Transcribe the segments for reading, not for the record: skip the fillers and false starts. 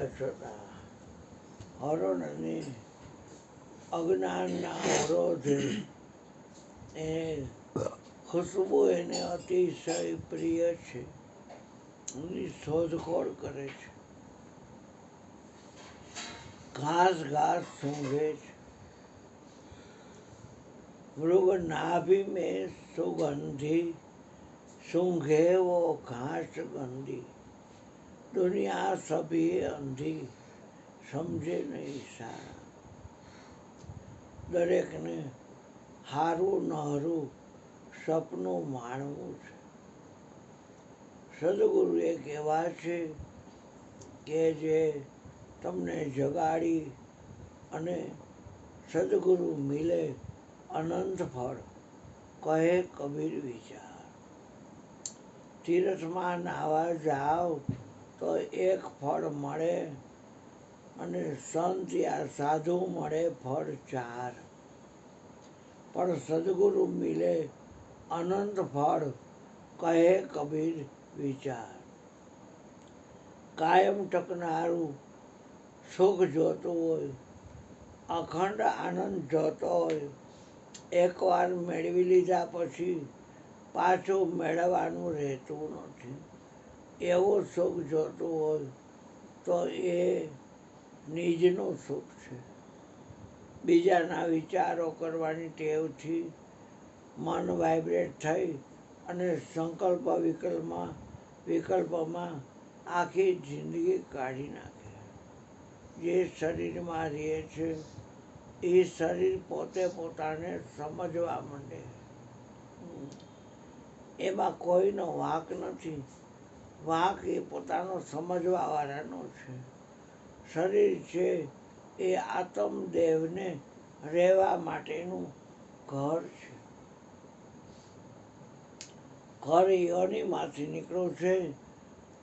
હોવા છતાં હરણની અજ્ઞાનના અવરોધે એ ખુશ્બુ એને અતિશય પ્રિય છે. એની શોધખોળ કરે છે. ઘાસ ઘાસ સૂંઘે છે. મૃગ નાભી में सुगंधी सूंघे वो घास गंदी दुनिया सभी अंधी સમજે નહીં સારા. દરેકને હારું નહરું સપનું માણવું છે. સદગુરુ એક એવા છે કે જે તમને જગાડી અને સદગુરુ મિલે અનંત ફળ કહે કબીર વિચાર. તીર્થમાં નાવા જાઓ તો એક ફળ મળે અને સંત યા સાધુ મળે ફળ 4. પણ સદગુરુ મિલે અનંત ફળ કહે કબીર વિચાર. કાયમ ટકનારું સુખ જોતું હોય, અખંડ આનંદ જોતો હોય, એકવાર મેળવી લીધા પછી પાછું મેળવવાનું રહેતું નથી, એવું સુખ જોતું હોય તો એ નિજનું સુખ છે. બીજાના વિચારો કરવાની ટેવથી મન વાઇબ્રેટ થઈ અને સંકલ્પ વિકલ્પમાં આખી જિંદગી કાઢી નાખે. જે શરીરમાં રહે છે એ શરીર પોતે પોતાને સમજવા માંડે. એમાં કોઈનો વાંક નથી. વાંક એ પોતાનો સમજવાવાળાનો છે. શરીર છે એ આત્મદેવને રહેવા માટેનું ઘર છે. ઘર યોનિમાંથી નીકળ્યું છે.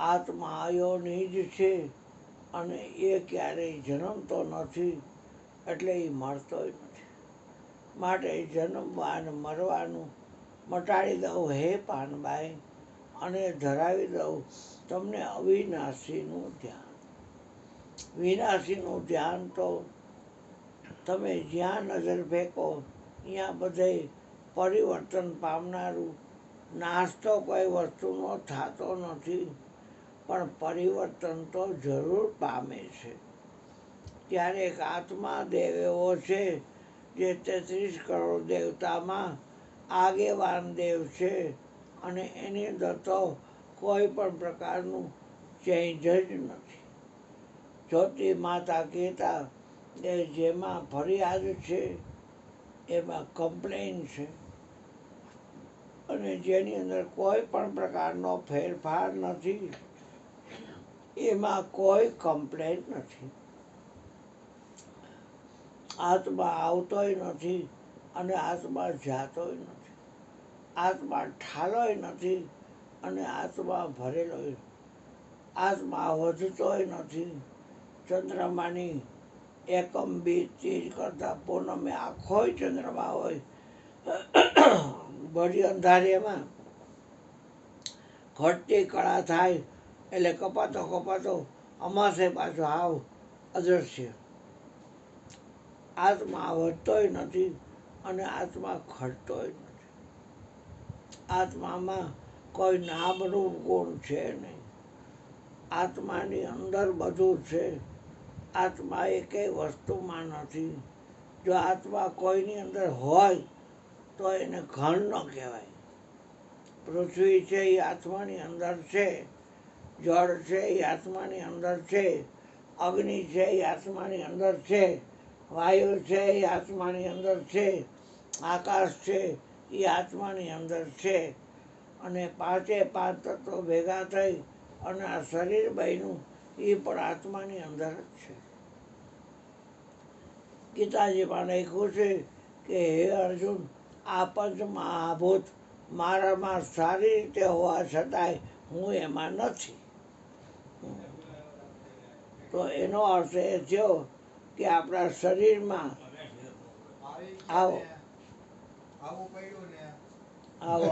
આત્મા યોનિ જ છે અને એ ક્યારેય જન્મતો નથી, એટલે એ મરતોય નથી. માટે જન્મવાનું મરવાનું મટાડી દઉં હે પાનબાઈ, અને ધરાવી દઉં તમને અવિનાશીનું ધ્યાન. વિનાશીનું ધ્યાન તો તમે જ્યાં નજર ફેંકો ત્યાં બધે પરિવર્તન પામનારું. નાશ તો કોઈ વસ્તુનો થતો નથી, પણ પરિવર્તન તો જરૂર પામે છે. ક્યારેક આત્મા દેવ એવો છે જે 33 કરોડ દેવતામાં આગેવાન દેવ છે, અને એની અંદર તો કોઈ પણ પ્રકારનું ચેન્જ જ નથી. જ્યોતિ માતા કહેતા કે જેમાં ફરિયાદ છે એમાં કમ્પ્લેન છે, અને જેની અંદર કોઈ પણ પ્રકારનો ફેરફાર નથી એમાં કોઈ કમ્પ્લેન નથી. આત્મા આવતોય નથી અને આત્મા જાતોય નથી. આત્મા ઠાલોય નથી અને આત્મા ભરેલોય. આત્મા વધતોય નથી. ચંદ્રમાની એકમ બી ચીજ કરતાં પૂનમે આખોય ચંદ્રમા હોય. બધી અંધારિયામાં ઘટતી કળા થાય એટલે કપાતો અમાસે પાછો હાવ અદૃશ્ય. આત્મા વધતોય નથી અને આત્મા ઘટતોય નથી. આત્મામાં કોઈ નામરૂપ ગુણ છે નહીં. આત્માની અંદર બધું છે. આત્મા એકેય વસ્તુમાં નથી. જો આત્મા કોઈની અંદર હોય તો એને ઘણ ન કહેવાય. પૃથ્વી છે એ આત્માની અંદર છે. જળ છે એ આત્માની અંદર છે. અગ્નિ છે એ આત્માની અંદર છે. વાયુ છે એ આત્માની અંદર છે. આકાશ છે એ આત્માની અંદર છે. અને 5 તત્વો ભેગા થઈ અને આ શરીર બન્યું એ પણ આત્માની અંદર જ છે. ગીતાજીમાં લખ્યું છે કે હે અર્જુન, આ પંચ મહાભૂત મારામાં સારી રીતે હોવા છતાંય હું એમાં નથી. તો એનો અર્થ એ થયો કે આપણા શરીરમાં આવો આવો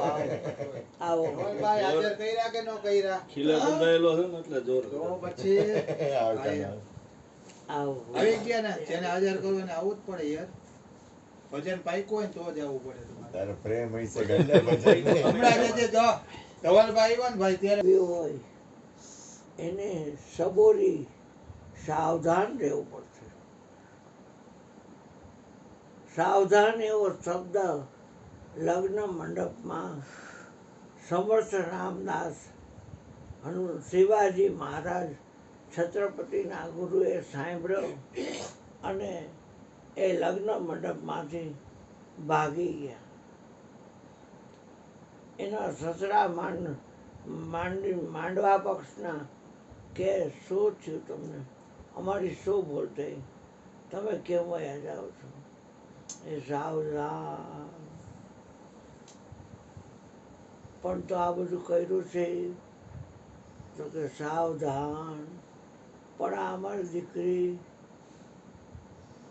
આવો ધવલભાઈ હાજર કર્યા કે ન કર્યા? ખીલે બંધાયેલો છે ને એટલે જોર તો પછી આવો આવી ગયા ને, જેને હાજર કરવું એને આવવું જ પડે યાર. ભજન પાક્યું હોય ને તો જ આવવું પડે તમારે. તારો પ્રેમ હશે ગલ્લે ભજન હમણાં જે જો ધવલભાઈ આવ્યા ને ભાઈ ત્યારે બી હોય એને સબોરી સાવધાન રહેવું પડશે. સાવધાન એવો શબ્દ લગ્ન મંડપમાં સમર્થ રામદાસ શિવાજી મહારાજ છત્રપતિના ગુરુએ સાંભળ્યો અને એ લગ્ન મંડપમાંથી ભાગી ગયા. એના સસરા માંડવા પક્ષના કે શું થયું તમને, અમારી શું ભૂલ થઈ, તમે કેમ વયા જાઓ છો? એ સાવધાન. પણ તો આ બધું કર્યું છે તો કે સાવધાન. પણ આ અમારી દીકરી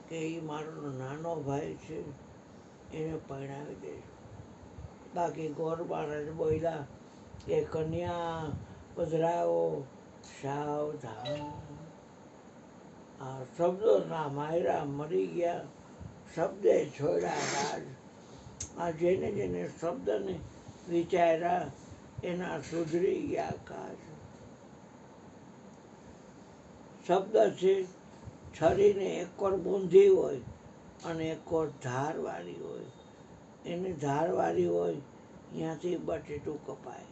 કે એ મારો નાનો ભાઈ છે એને પરણાવી દઈશું. બાકી ગોર મહારાજ બોલ્યા કે કન્યા પધરાવો સાવધાન. આ શબ્દોના માયરા મરી ગયા, શબ્દે છોડ્યા રાજ. આ જેને જેને શબ્દને વિચાર્યા એના સુધરી ગયા કાજ. શબ્દ છે છરીને એક કોર બૂંધી હોય અને એક કોર ધારવાળી હોય. એની ધારવાળી હોય ત્યાંથી બટેટું કપાય,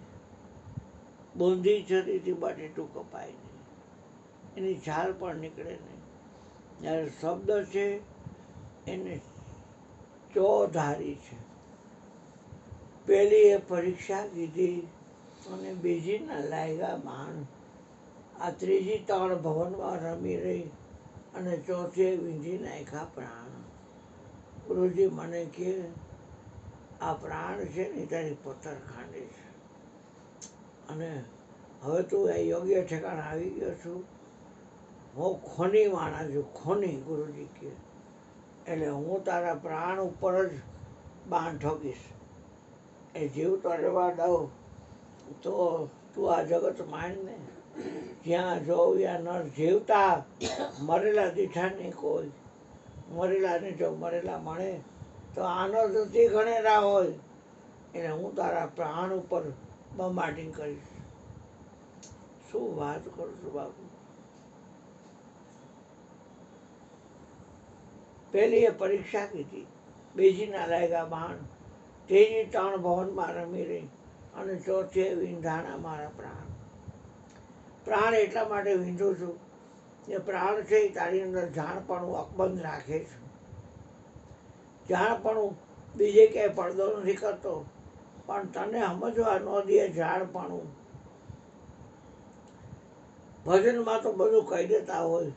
બૂંધી છરીથી બટેટું કપાય નહીં, એની છાલ પણ નીકળે નહીં. જ્યારે શબ્દ છે એને ચોધારી છે. પહેલી એ પરીક્ષા કીધી અને બીજીના લાગ્યા બાણ. આ ત્રીજી ત્રણ ભવનમાં રમી રહી અને ચોથે વીંધી નાખ્યા પ્રાણ. ગુરુજી મને કે આ પ્રાણ છે ને તારી પથ્થર ખાંડે છે અને હવે તું એ યોગ્ય ઠેકાણે આવી ગયો છું. હું ખોની માણસ છું, ખોની. ગુરુજી કે એટલે હું તારા પ્રાણ ઉપર જ બાણ ઠોકીશ. એ જીવ તો રહેવા દઉં તો તું આ જગત માણને. જ્યાં જોઉં ત્યાં ન જીવતા મરેલા દીઠા નહીં કોઈ. મરેલાને જો મરેલા મળે તો આનો સુધી ગણેલા હોય. એટલે હું તારા પ્રાણ ઉપર બમ્બાટિંગ કરીશ. શું વાત કરું છું બાપુ. પહેલી એ પરીક્ષા કીધી, બીજીના લાગ્યા બાણ, ત્રીજી ત્રણ ભવનમાં રમી રહી અને ચોથે વિંધાણા મારા પ્રાણ. પ્રાણ એટલા માટે વીંધું છું કે પ્રાણ છે એ તારી અંદર જાણપણું અકબંધ રાખે છે. જાણપણું બીજે ક્યાંય પડદો નથી કરતો, પણ તને સમજવા ન દે જાણપણું. ભજનમાં તો બધું કહી દેતા હોય.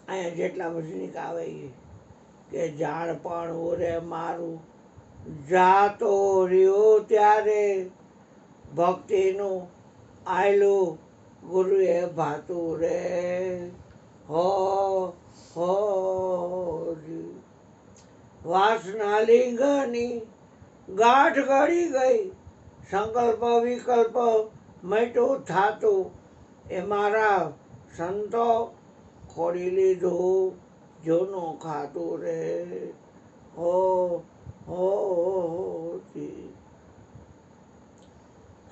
અહીંયા જેટલા ભજનિક આવે એ કે જાણપણું રે મારું જાતો રહ્યો ત્યારે ભક્તિનું આયલું ગુરુએ ભાતું રે. હો વાસના લિંગની ગાંઠ ગળી ગઈ, સંકલ્પ વિકલ્પ મટ્યું થાતું. એ મારા સંતો ખોડી લીધું જૂનું ખાતું રે. હો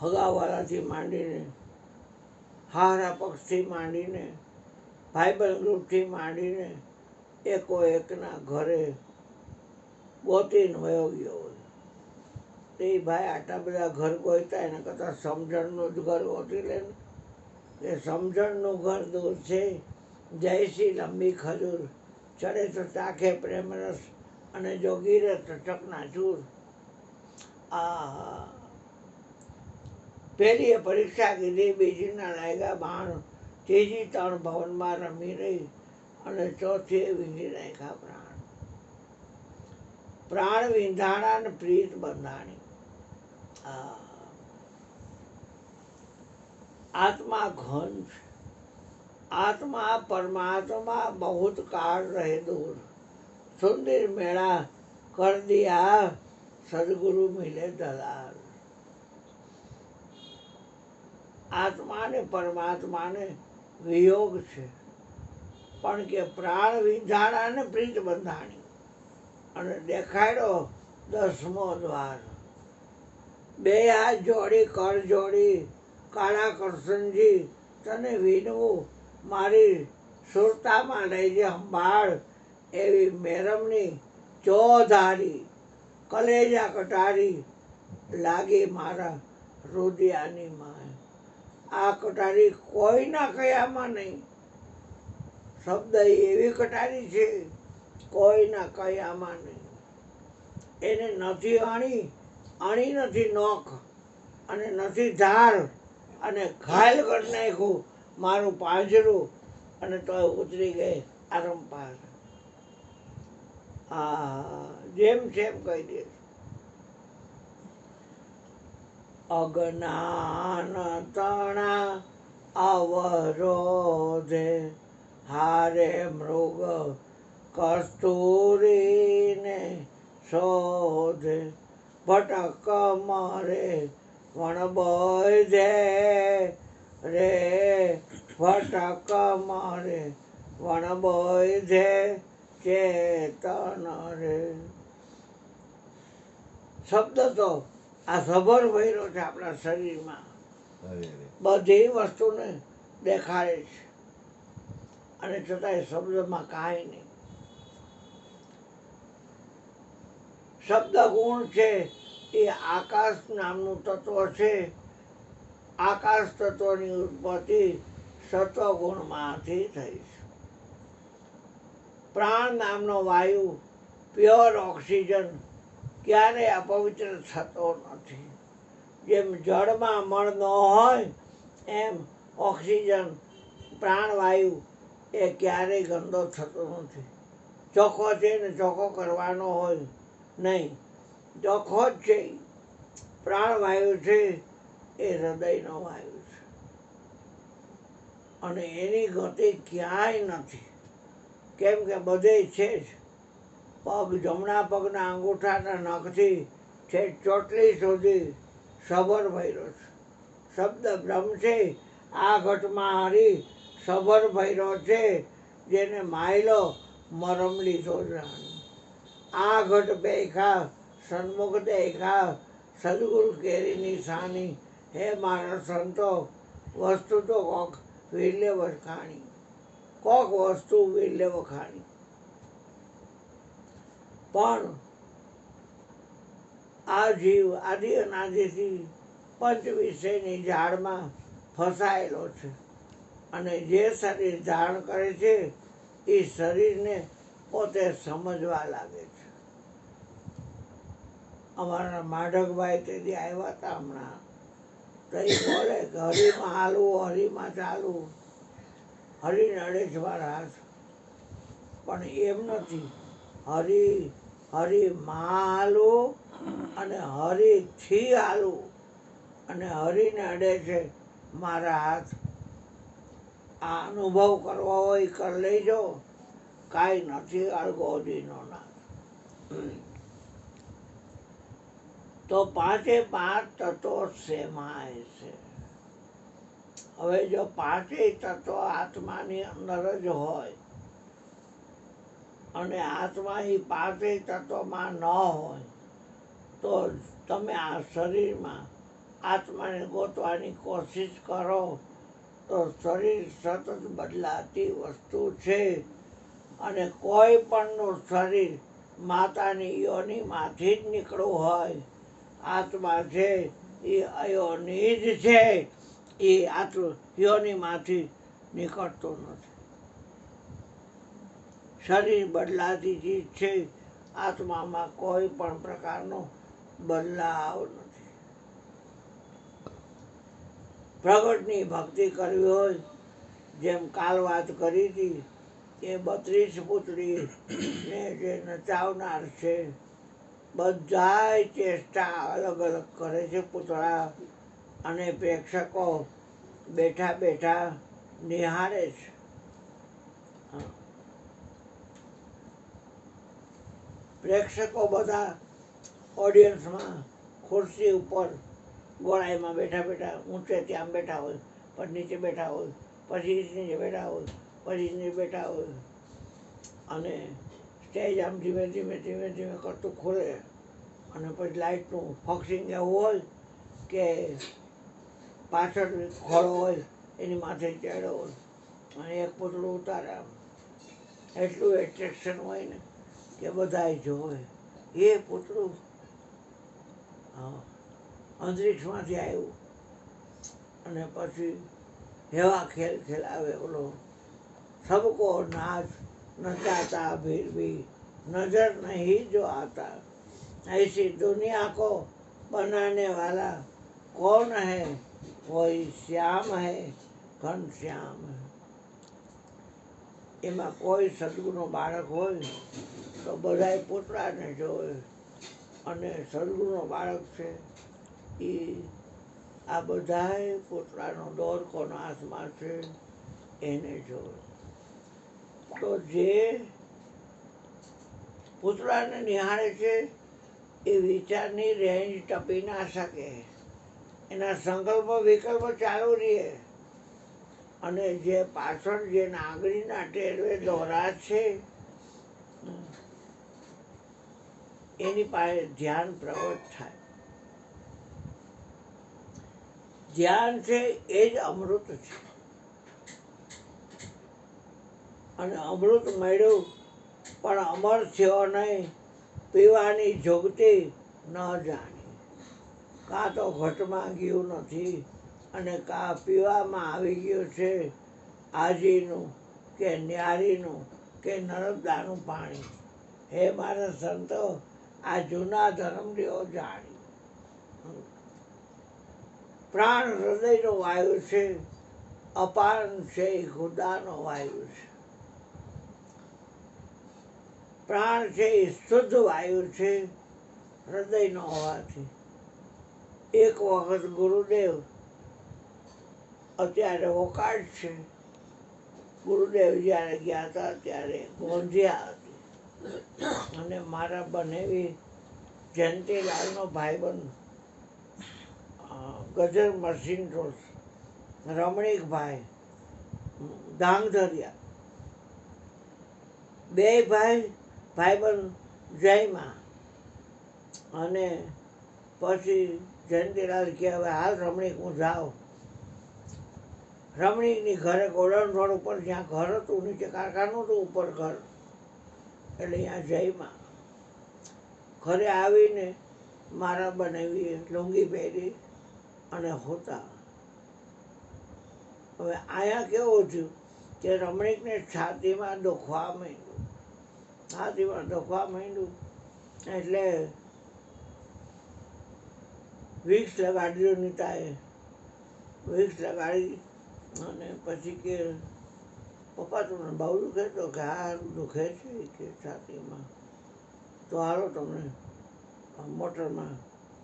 હગાવાલાથી માંડીને, હારા પક્ષથી માંડીને, ભાઈબંધ ગ્રુપથી માંડીને એકો એકના ઘરે ગોતીને વયો ગયો હોય. તે ભાઈ આટલા બધા ઘર ગોઈતા એના કરતાં સમજણનું જ ઘર ગોતી લે ને. એ સમજણનું ઘર દૂર છે. જયસી લંબી ખજૂર, ચડે તો ચાખે પ્રેમરસ અને જો ગીરે તો ચકનાચૂર. આ પહેલી એ પરીક્ષા કીધી, બીજીના લાગ્યા બાણ, ત્રીજી ત્રણ ભવનમાં રમી રહી અને ચોથી વીંધી નાખ્યા પ્રાણ. પ્રાણ વિંધાણા ને પ્રીત બંધાણી. આત્મા ઘન છે. आत्मा परमात्मा बहुत काल रहे दूर, सुंदर मेला कर दिया સદગુરુ મિલે દલાલ. આત્મા ને પરમાત્માને વિયોગ છે, પણ કે પ્રાણ વિંધાણા ને પ્રીત બંધાણી. અને દેખાડ્યો 10મો દ્વાર. બે હાથ જોડી કર જોડી કાળા કરશનજી તને વિનવું મારી સુરતામાં લઈજે સંભાળ. એવી મેરમની ચોધારી કલેજા કટારી લાગી મારા રુદિયાની માય. આ કટારી કોઈના કયામાં નહીં. શબ્દ એવી કટારી છે કોઈના કયામાં નહીં. એને નથી અણી નથી નોખ અને નથી ધાર, અને ઘાયલ કરી નાખ્યું મારું પાંજરું, અને તો ઉતરી ગઈ આરંપાર. જેમ જેમ કહી દે. અજ્ઞાન તણા અવરોધે હારે મૃગ કસ્તુરીને શોધે. ભટક મરે વણબોધે રે ભટક મરે વણબોધે ચેતન રે. શબ્દ તો આ સભર ભર્યો છે આપણા શરીરમાં. અરે બધી વસ્તુને દેખાડે છે, અને છતાંય શબ્દમાં કાંઈ નહીં. શબ્દ ગુણ છે એ આકાશ નામનું તત્વ છે. આકાશ તત્વની ઉત્પત્તિ સત્વગુણમાંથી થઈ છે. પ્રાણ નામનો વાયુ પ્યોર ઓક્સિજન ક્યારેય અપવિત્ર થતો નથી. જેમ જળમાં મળ ન હોય એમ ઓક્સિજન પ્રાણવાયુ એ ક્યારેય ગંદો થતો નથી. ચોખ્ખો છે ને ચોખ્ખો કરવાનો હોય નહીં, ચોખ્ખો જ છે. પ્રાણવાયુ છે એ હૃદયનો વાયુ છે, અને એની ગતિ ક્યાંય નથી. કેમ કે બધે છે જ. પગ જમણા પગના અંગૂઠાના નખથી છે ચોટલી સુધી સબર ભર્યો છે. શબ્દ બ્રહ્મ છે. આ ઘટમાં હરી સબર ભર્યો છે, જેને માયલો મરમ લીધો જાણે. આ ઘટ બેખા સન્મુખ દેખા સદગુરુ કેરીની સાની. હે મારા સંતો, વસ્તુ તો કોક વિરલે વખાણી, કોક વસ્તુ વિરલે વખાણી. પણ આ જીવ આદિ અનાદિથી પંચ વિષયની ઝાડમાં ફસાયેલો છે, અને જે શરીર ધારણ કરે છે એ શરીરને પોતે સમજવા લાગે છે. અમારા માઢકભાઈ તેથી આવ્યા હતા હમણાં, તઈ બોલે કે હરીમાં હાલવું, હરીમાં ચાલવું, હરીને અડે છે મારા હાથ. પણ એમ નથી. હરીમાં હાલવું અને હરીથી હાલવું, અને હરીને અડે છે મારા હાથ. આ અનુભવ કરવો હોય કરી લેજો. કાંઈ નથી અળગોદીનો નાથ. તો પાંચે પાંચ તત્વો સેમાય છે. હવે જો પાંચેય તત્વો આત્માની અંદર જ હોય, અને આત્મા એ પાંચેય તત્વમાં ન હોય, તો તમે આ શરીરમાં આત્માને ગોતવાની કોશિશ કરો તો શરીર સતત બદલાતી વસ્તુ છે. અને કોઈ પણનું શરીર માતાની યોનિમાંથી જ નીકળવું હોય, આત્મા છે એ અયોની જ છે. એ યોનિમાંથી નીકળતો નથી. શરીર બદલાતી ચીજ છે. આત્મામાં કોઈ પણ પ્રકારનો બદલાવ નથી. પ્રગટની ભક્તિ કરવી હોય, જેમ કાલ વાત કરી હતી, એ 32 પુત્રી ને જે નચાવનાર છે, બધાય ચેષ્ટા અલગ અલગ કરે છે પૂતળા, અને પ્રેક્ષકો બેઠા બેઠા નિહાળે છે. પ્રેક્ષકો બધા ઓડિયન્સમાં ખુરશી ઉપર ગોળાઈમાં બેઠા બેઠા ઊંચેથી આમ બેઠા હોય, પછી નીચે બેઠા હોય, પછી નીચે બેઠા હોય, પછી નીચે બેઠા હોય, અને સ્ટેજ આમ ધીમે ધીમે ધીમે ધીમે કરતું ખુલે, અને પછી લાઇટનું ફોક્સિંગ એવું હોય કે પાછળ ખોળો હોય એની માથે ચડ્યો હોય અને એક પૂતળું ઉતારે, આમ એટલું એટ્રેક્શન હોય ને કે બધાય જોવે એ પૂતળું અંતરિક્ષમાંથી આવ્યું. અને પછી એવા ખેલ ખેલાવે ઓલો, સબકો નાચ નચાતા फिर भी नजर नहीं जो आता, ऐसी दुनिया को बनाने वाला कौन है, वही श्याम है घनश्याम. એમાં કોઈ સદગુણનું બાળક હોય તો બધાય પૂતળાને જોવે, અને સદગુણનું બાળક છે એ આ બધાય પૂતળાનો દોરકોનો હાથમાં છે એને જોવે. તો જે પૂતળાને નિહાળે છે એ વિચારની રેન્જ ટપી ના શકે, એના સંકલ્પ વિકલ્પ ચાલુ રહે, અને જે પાછળ જે નાગરીના ટેરવે દોરા છે એની પાસે ધ્યાન પ્રગટ થાય. ધ્યાન છે એ જ અમૃત છે, અને અમૃત મળ્યું પણ અમર થયો નહીં, પીવાની જોગતી ન જાણી. કાં તો ઘટમાં ગયું નથી અને કાં પીવામાં આવી ગયું છે આજીનું કે ન્યારીનું કે નર્મદાનું પાણી. હે મારા સંતો, આ જૂના ધર્મદેવો જાણી. પ્રાણ હૃદયનો વાયુ છે, અપાન છે ખુદાનો વાયુ છે. પ્રાણ છે એ શુદ્ધ વાયુ છે હૃદયનો હોવાથી. એક વખત ગુરુદેવ, અત્યારે વોકાળ છે, ગુરુદેવ જ્યારે ગયા હતા ત્યારે ગોંધિયા હતી, અને મારા બનેવી જયંતીલાલનો ભાઈબંધ ગજર મર્સિંગ રોસ રમણીકભાઈ ધાંગધરિયા, બે ભાઈબંધ જયમાં. અને પછી જયંતીલાલ કે હવે હાલ રમણીક હું જાઉં. રમણીકની ઘરે ગોડાઉન રોડ ઉપર જ્યાં ઘર હતું, નીચે કારખાનું હતું, ઉપર ઘર, એટલે ત્યાં જયમાં. ઘરે આવીને મારા બનેવી લુંગી પહેરી અને હોતા. હવે અહીંયા કેવું થયું કે રમણીકને છાતીમાં દુખવા માંડ્યું, એટલે વિક્સ લગાડી દીધું નીતાએ. વિક્સ લગાડી અને પછી કે પપ્પા તમને બહુ દુખે? તો કે હા દુખે છે કે છાતીમાં, તો હાલો તમને મોટરમાં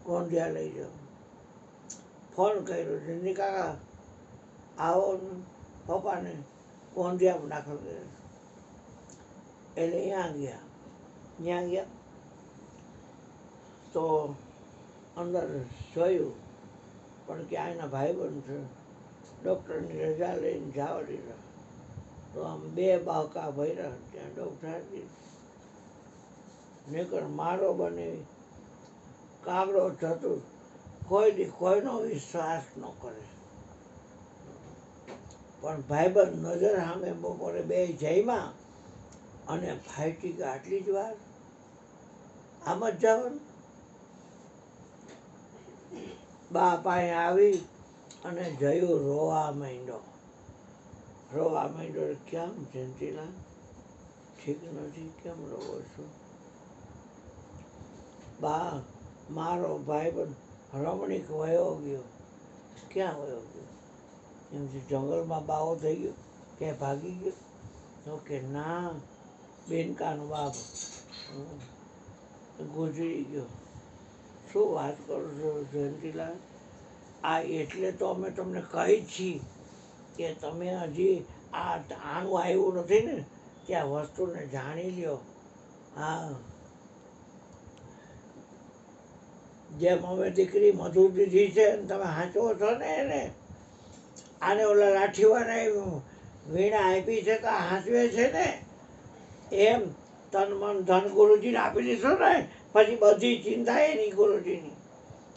ગોંધિયા લઈ જાઓ. ફોન કર્યો, જિંદગી કાકા આવો ને પપ્પાને ગોંધિયામાં દાખલ કર્યા. એટલે ત્યાં ગયા તો અંદર જોયું, પણ ક્યાં એના ભાઈબંધ છે, ડૉક્ટરની રજા લઈને જવા દીધા. તો આમ બે બાવકા ભર્યા ત્યાં ડૉક્ટર નીકળ મારો બને કાગડો ચતુર, કોઈનો વિશ્વાસ ન કરે. પણ ભાઈબંધ નજર સામે બપોરે બે જયમાં, અને ફાઈટી આટલી જ વાર આમ જ જવાનું. બા પાસે આવી અને જયું રોવા માંડ્યો. કેમ જયંતીલાલ ઠીક નથી, કેમ રોવો છો? બા મારો ભાઈબંધ રમણીક વયો ગયો. ક્યાં વયો ગયો? એમથી જંગલમાં બાવો થઈ ગયો કે ભાગી ગયો? તો કે ના, બેનકાનો બાપ ગુજરી ગયો. શું વાત કરો છો જયંતીલાલ? આ એટલે તો અમે તમને કહી છીએ કે તમે હજી આનું આવ્યું નથી ને, ત્યાં વસ્તુને જાણી લ્યો. હા, જેમ અમે દીકરી મધુ દીધી છે ને તમે હાંચવો છો ને એને, આને ઓલા લાઠીવાળા વીણા આપી છે તો હાંચવે છે ને, એમ તન મન ધન ગુરુજીને આપી દીધો ને પછી બધી ચિંતા એની ગુરુજીની.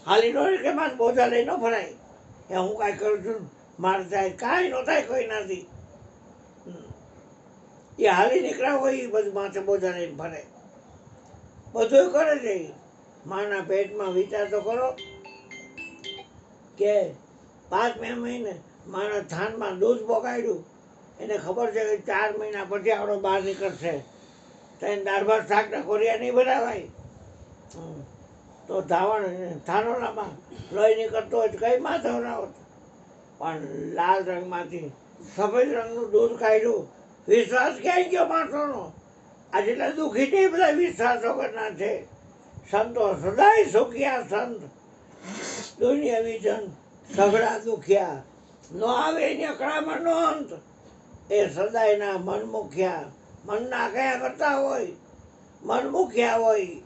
હાલી નો કે મારે બોજા લઈ ન ભરાય એ હું કાંઈ કરું છું મારે થાય કાંઈ ન થાય કોઈ નથી. એ હાલી નીકળ્યા હોય એ બધું માથે બોજા લઈને ફરે, બધું કરે છે. માના પેટમાં વિચાર તો કરો કે 5મે મહિને માના થાનમાં દૂધ પોગાડ્યું, એને ખબર છે કે 4 મહિના પછી આપણો બહાર નીકળશે તો એને દાળ ભાત શાકના કોરિયા નહીં બનાવાય. તો ધાવણ થાનોલામાં લોહી નીકળતો હોય તો કઈ માં ધવરાવત, પણ લાલ રંગમાંથી સફેદ રંગનું દૂધ કાઢ્યું. વિશ્વાસ ક્યાંય ગયો માણસોનો? આ જેટલા દુઃખી છે એ બધા વિશ્વાસ વગરના છે. સંતો સદાય સુખિયા સંત, દુનિયા વિજન સઘળા દુખિયા, નો આવે એની અકળામાં નો અંત. એ સદાયના મનમુખ્યા, મનના કયા કરતા હોય, મનમુખ્યા હોય.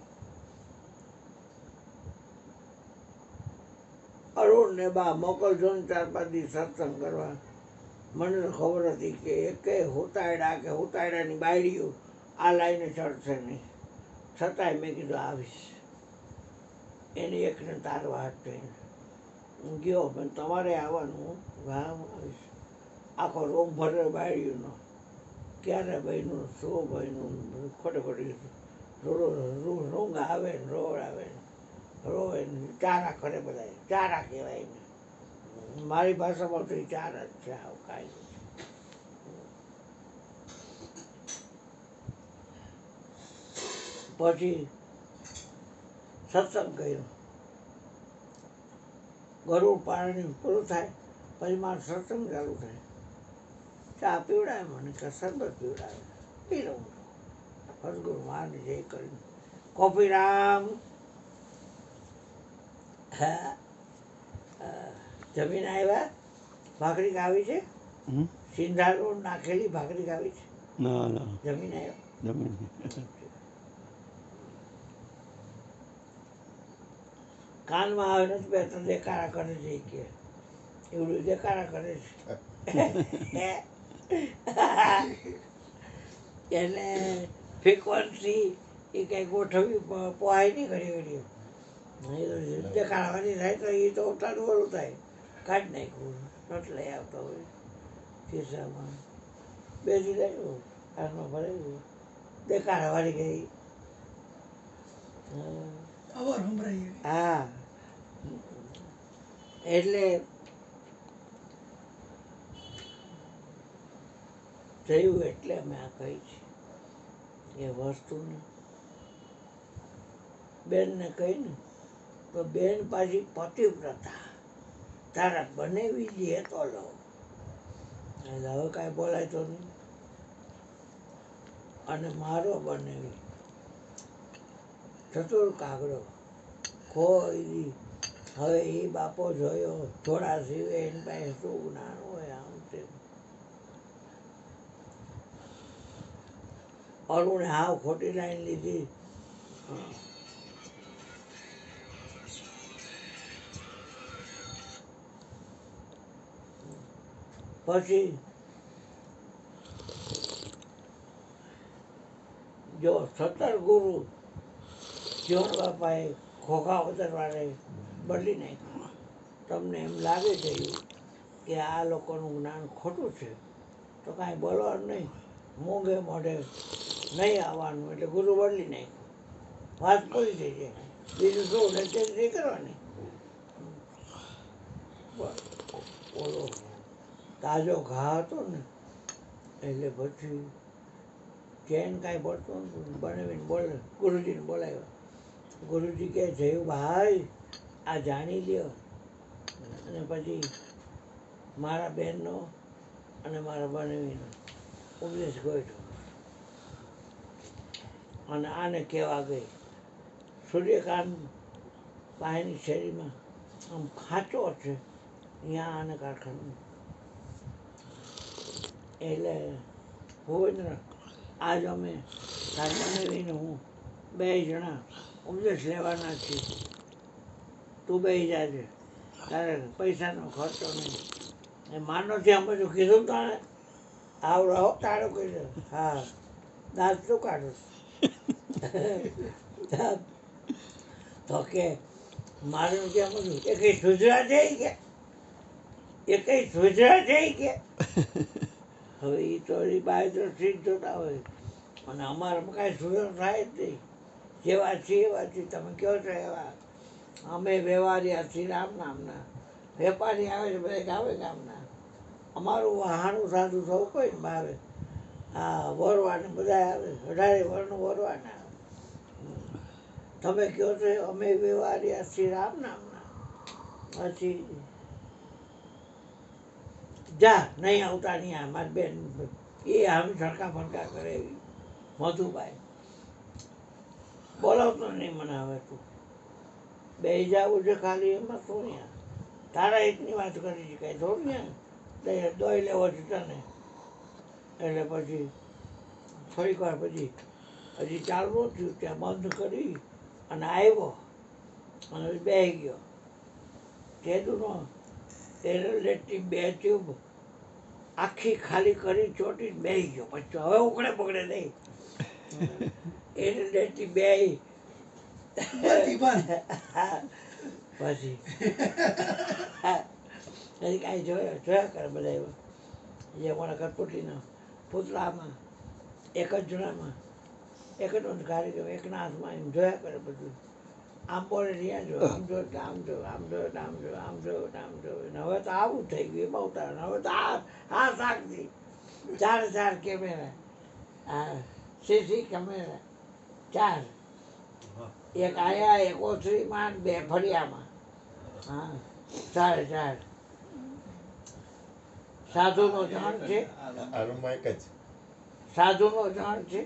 અરુણ ને બા મોકલજો ને 4-5 દિવસ સત્સંગ કરવા. મને તો ખબર હતી કે એકે હુતાયડાની બાયડીઓ આ લાઈને ચડશે નહીં, છતાંય મેં કીધું આવીશ. એની એકને તારવા હાથ થઈને હું ગયો, પણ તમારે આવવાનું, હા હું આવીશ. આખો રૂમ ભરે બાયડીઓનો, ક્યારે બહેનું શું બહેનું ખોટી રૂંગ આવે ને રોડ આવે ને રોવે ને ચારા કરે બધા, ચારા કહેવાય ને મારી ભાષામાં તો ચાર જ છે. આવું કાંઈ પછી સત્સંગ કર્યો, ગરુડ પાણી પૂરું થાય પછી મારો સત્સંગ ચાલુ થાય. ચા પીવડાવે મને કે શરબત પીવડાવે, પી લઉં. સદગુરુ માને જય કરીને કોફી રામ. હા જમીન આવ્યા, ભાખરી ખાવી છે, સિંધારો નાખેલી ભાખરી ખાવી છે. ના ના જમીન આવ્યો, જમીન કાનમાં આવે નથી બે દેખાડા કરે છે કે એવડું દેખાડા કરે છે. એને ફ્રીક્વન્સી એ કંઈ ગોઠવવી પોહાય નહીં ઘડી ઘડી. દેખાડવાની થાય તો એ તો ઉતારું ઓલું થાય, કાઢી નાખ્યું નોટ લઈ આવતો હોય ખિસ્સામાં, બેસી લાવ્યું કાનમાં ભરાયું, દેખાડવાની ગઈ. હા એટલે થયું. એટલે અમે આ કહી છે એ વસ્તુને બેનને કહીને તો બેન પાછી પતિવ્રતા, તારા બનેવી દે તો લો. એટલે હવે કાંઈ બોલાય તો નહીં. અને મારો બનેવી ચતુર કાગડો કોઈ હવે એ બાપો જોયો થોડા સીવે એની પાસે શું જ્ઞાન હોય. આમ તેમ અરુણે હાવ ખોટી લાઈન લીધી. પછી જો સતરગુરુ જીવન બાપાએ ખોખા ઉતરવાને બદલી નાખ્યું. તમને એમ લાગે છે કે આ લોકોનું જ્ઞાન ખોટું છે તો કાંઈ બોલવાનું નહીં, મોંઘે મોઢે નહીં આવવાનું. એટલે ગુરુ બદલી નાખ્યું, વાત પૂરી થઈ જાય. બીજું શું નથી કરવાની. ઓલો તાજો ઘા હતો ને એટલે પછી ચેન કાંઈ પડતું નતું. બનાવીને બોલે, ગુરુજીને બોલાવ્યો. ગુરુજી કહે જયું ભાઈ આ જાણી લ્યો. અને પછી મારા બહેનનો અને મારા બનાવીનો ઉપદેશ ગયો. અને આને કહેવા ગઈ સૂર્યકાંત પાણીની શેરીમાં આમ ખાંચો છે, ત્યાં આને કારખાનું. એટલે ભુવેન્દ્ર આજ અમે તારી બનાવીને હું 2 જણા ઉપદેશ લેવાના છીએ. તું બેસી જાજે, તારે પૈસાનો ખર્ચો નહીં. એ માનો છે આમ બધું કીધું તાણે આવડો હો તારો કીધું. હા, દાંત શું કાઢું? તો કે મારું ત્યાં બધું એ કઈ સુધરા છે કે એ કઈ સુધરા છે કે હવે એ તો એ બાય તો ઠીક જોતા હોય અને અમારામાં કાંઈ સુધાર થાય જ નહીં. જેવા છીએ એવા છીએ, તમે કહો છો એવા. અમે વ્યવહારિયા છીએ રામ નામના. વેપારી આવે છે બધા ગામે ગામના. અમારું વહાણું સાદું થવું કોઈ ને મારે હા વરવાને બધા આવે, 18 વર્ણ વરવાના આવે. તમે કહો છો અમે વ્યવહારિયા શ્રી રામ નામના. પછી જા નહીં આવતા નહીં આ મારી બેન એ આમ સરખા ફરકા કરે એવી મધુભાઈ બોલાવતો નહીં મને હવે તું બે જવું છે ખાલી એમાં શું યા તારા એકની વાત કરી છે કાંઈ થોડું ને દોઈ લેવો છે તને એટલે પછી થોડીક વાર પછી હજી ચાલુ થયું ત્યાં બંધ કરી અને આવ્યો અને બેસી ગયો. તેદુનો એરલેટની 2 ટ્યુબ આખી ખાલી કરી ચોટી બેસી ગયો. પછી હવે ઉકળે પકડે નહીં. એરલેટની 2 બધી બંધ. પછી કાંઈ જોયા કરે બધા એવા જે મને કટપુટીના પૂતળામાં એક જ જણામાં એક જ કારીગર એકના હાથમાં એમ જોયા કરે બધું. આમ બોલે ત્યાં જો આમ જો આમ જો આમ જો આમ જો આમ જો આમ જો. હવે તો આવું થઈ ગયું બહુ તાર. હવે તો આ શાકથી 4 કેમેરા, હા સીસી કેમેરા 4, એક આયા એક ઓસરીમાં 2 ફળિયામાં. હા 4 સાધુનો જાણ છે, આ રૂમમાં એક જ સાધુનો જાણ છે.